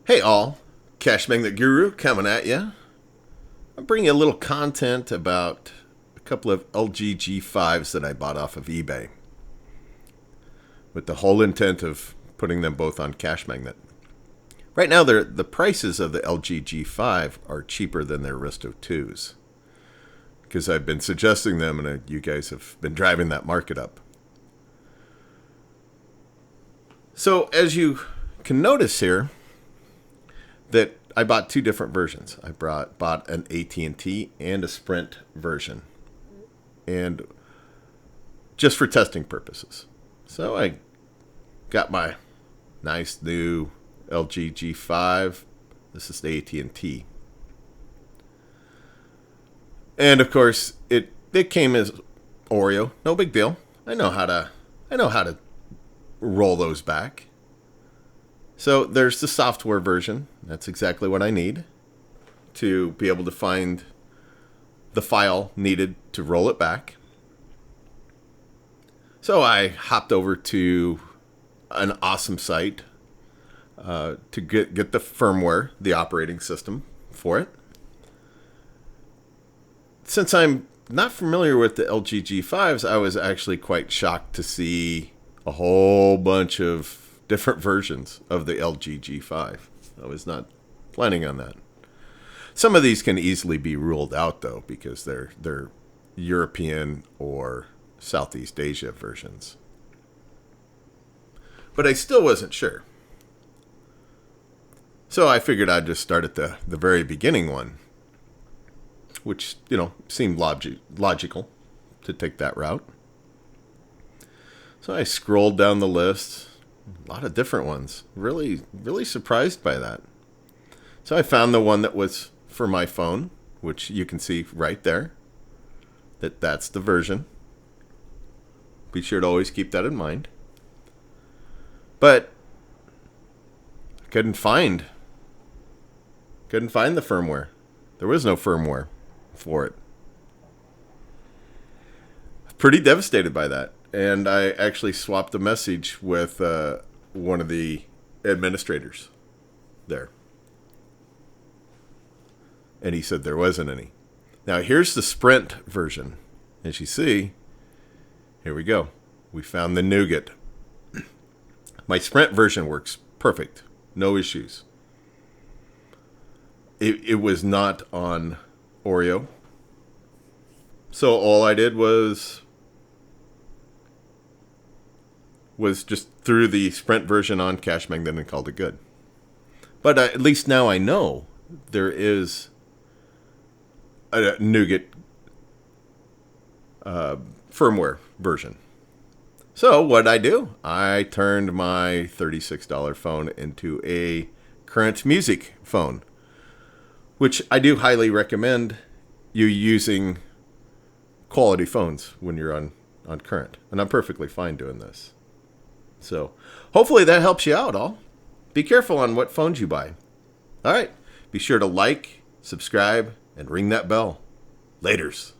Hey all, Cashmagnet Guru coming at you. I'm bringing you a little content about a couple of LG G5s that I bought off of eBay, with the whole intent of putting them both on Cashmagnet. Right now, the prices of the LG G5 are cheaper than their Aristo 2s, because I've been suggesting them and you guys have been driving that market up. So as you can notice here, that I bought two different versions. I bought an AT&T and a Sprint version, and just for testing purposes. So I got my nice new LG G5. This is the AT&T, and of course it came as Oreo. No big deal. I know how to roll those back. So there's the software version. That's exactly what I need to be able to find the file needed to roll it back. So I hopped over to an awesome site to get the firmware, the operating system for it. Since I'm not familiar with the LG G5s, I was actually quite shocked to see a whole bunch of different versions of the LG G5. I was not planning on that. Some of these can easily be ruled out though, because they're European or Southeast Asia versions. But I still wasn't sure. So I figured I'd just start at the very beginning one, which, seemed logical to take that route. So I scrolled down the list. A lot of different ones. Really, really surprised by that. So I found the one that was for my phone, which you can see right there. That's the version. Be sure to always keep that in mind. But I couldn't find the firmware. There was no firmware for it. Pretty devastated by that. And I actually swapped a message with one of the administrators there. And he said there wasn't any. Now here's the Sprint version. As you see, here we go. We found the nougat. My Sprint version works perfect. No issues. It was not on Oreo. So all I did was just threw the Sprint version on Cashmagnet and called it good. But at least now I know there is a nougat firmware version. So what I do? I turned my $36 phone into a current music phone, which I do highly recommend you using quality phones when you're on current. And I'm perfectly fine doing this. So hopefully that helps you out all. Be careful on what phones you buy. All right. Be sure to like, subscribe, and ring that bell. Laters.